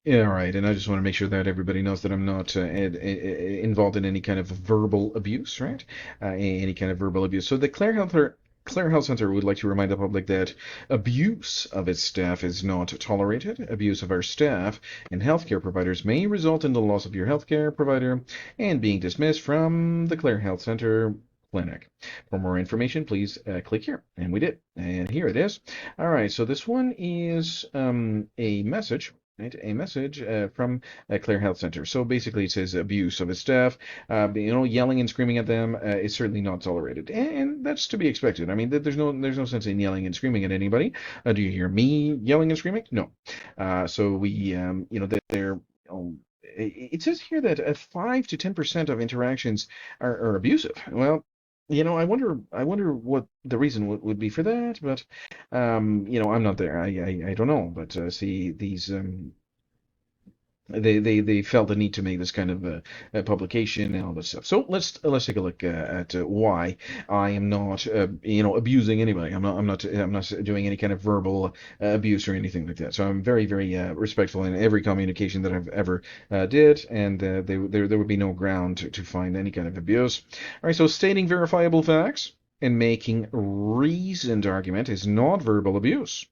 Yeah, right. And I just want to make sure that everybody knows that I'm not involved in any kind of verbal abuse, right? Any kind of verbal abuse. So the Clare Health Center would like to remind the public that abuse of its staff is not tolerated. Abuse of our staff and healthcare providers may result in the loss of your healthcare provider and being dismissed from the Clare Health Center clinic. For more information, please click here. And we did. And here it is. All right. So this one is a message, right? A message from Clare Health Center. So basically, it says abuse of its staff. Yelling and screaming at them is certainly not tolerated, and that's to be expected. I mean, there's no sense in yelling and screaming at anybody. Do you hear me yelling and screaming? No. So we, that they're. It says here that 5 to 10% of interactions are abusive. Well, I wonder what the reason would be for that, but I'm not there. I don't know. But see, these they felt the need to make this kind of publication and all this stuff. So let's take a look at why I am not abusing anybody. I'm not doing any kind of verbal abuse or anything like that. So I'm very respectful in every communication that I've ever did, and there would be no ground to find any kind of abuse. All right. So stating verifiable facts and making reasoned argument is not verbal abuse.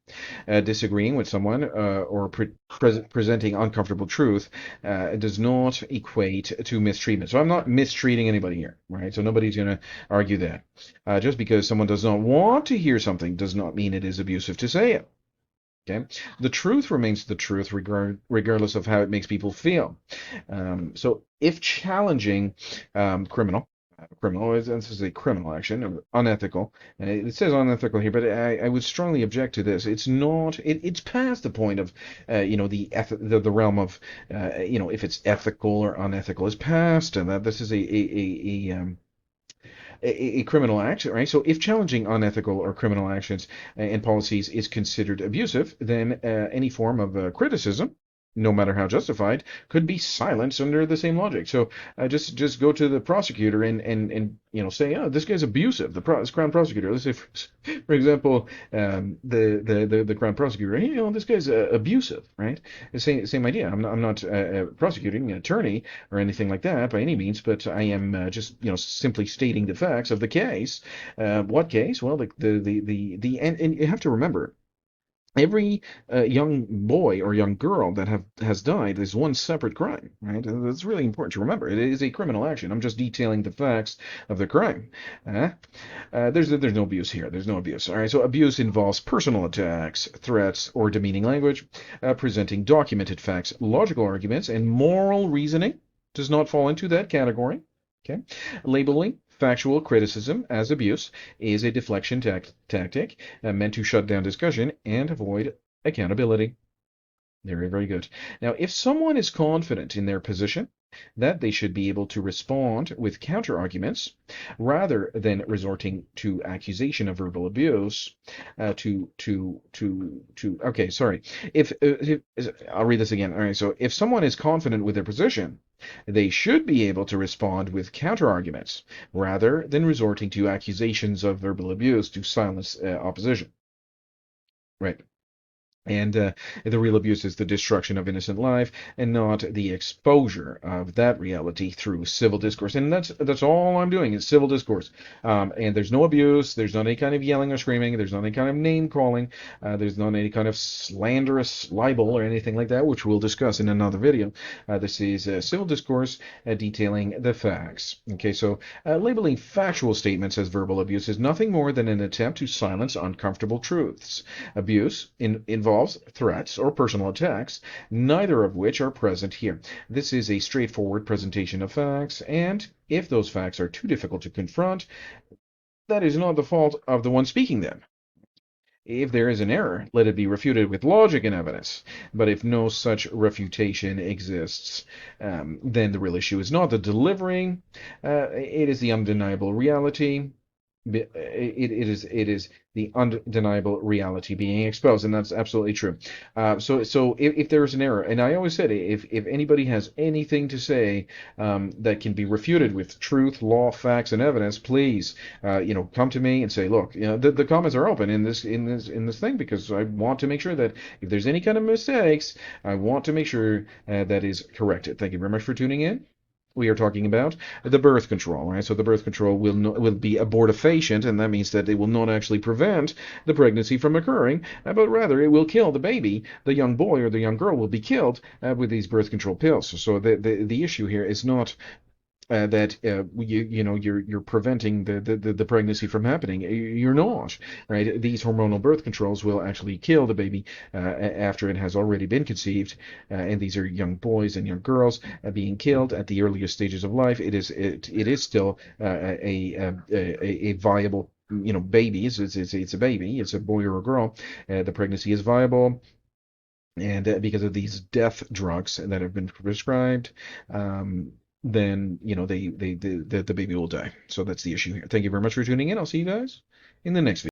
Disagreeing with someone or presenting uncomfortable truth does not equate to mistreatment. So I'm not mistreating anybody here, right? So nobody's going to argue that. Just because someone does not want to hear something does not mean it is abusive to say it. Okay, the truth remains the truth regardless of how it makes people feel. So if challenging criminal this is a criminal action, unethical. And it says unethical here, but I would strongly object to this. It's not. It's past the point of, the realm of, if it's ethical or unethical. It's past that. This is a criminal act, right? So if challenging unethical or criminal actions and policies is considered abusive, then any form of criticism, no matter how justified, could be silenced under the same logic. So just go to the prosecutor and say, oh, this guy's abusive. This crown prosecutor. Let's say, for example, the crown prosecutor. Hey, this guy's abusive, right? The same idea. I'm not prosecuting an attorney or anything like that by any means, but I am just simply stating the facts of the case. What case? Well, and you have to remember, every young boy or young girl that has died is one separate crime, right? That's really important to remember. It is a criminal action. I'm just detailing the facts of the crime. There's no abuse here. There's no abuse. All right. So abuse involves personal attacks, threats, or demeaning language, presenting documented facts, logical arguments, and moral reasoning does not fall into that category. Okay. Labeling factual criticism as abuse is a deflection tactic meant to shut down discussion and avoid accountability. Very good. Now, if someone is confident in their position, that they should be able to respond with counter arguments rather than resorting to accusation of verbal abuse. Okay, sorry. If I'll read this again. All right. So if someone is confident with their position, they should be able to respond with counter arguments rather than resorting to accusations of verbal abuse to silence opposition. Right. And the real abuse is the destruction of innocent life, and not the exposure of that reality through civil discourse. And that's all I'm doing is civil discourse. And there's no abuse. There's not any kind of yelling or screaming. There's not any kind of name calling. There's not any kind of slanderous libel or anything like that, which we'll discuss in another video. This is civil discourse detailing the facts. Okay, so labeling factual statements as verbal abuse is nothing more than an attempt to silence uncomfortable truths. Abuse involves threats or personal attacks, neither of which are present here. This is a straightforward presentation of facts, and if those facts are too difficult to confront, that is not the fault of the one speaking them. If there is an error, let it be refuted with logic and evidence. But if no such refutation exists, then the real issue is not the delivering, it is the undeniable reality It is the undeniable reality being exposed, and that's absolutely true. So if there is an error, and I always said, if anybody has anything to say that can be refuted with truth, law, facts, and evidence, please, come to me and say, look, the comments are open in this thing, because I want to make sure that if there's any kind of mistakes, I want to make sure that is corrected. Thank you very much for tuning in. We are talking about the birth control, right? So the birth control will be abortifacient, and that means that it will not actually prevent the pregnancy from occurring, but rather it will kill the baby. The young boy or the young girl will be killed with these birth control pills. So the issue here is not that you're preventing the pregnancy from happening. You're not, right? These hormonal birth controls will actually kill the baby after it has already been conceived, and these are young boys and young girls being killed at the earliest stages of life. It is still a viable baby. It's a baby. It's a boy or a girl. The pregnancy is viable. And because of these death drugs that have been prescribed, then the baby will die. So that's the issue here. Thank you very much for tuning in. I'll see you guys in the next video.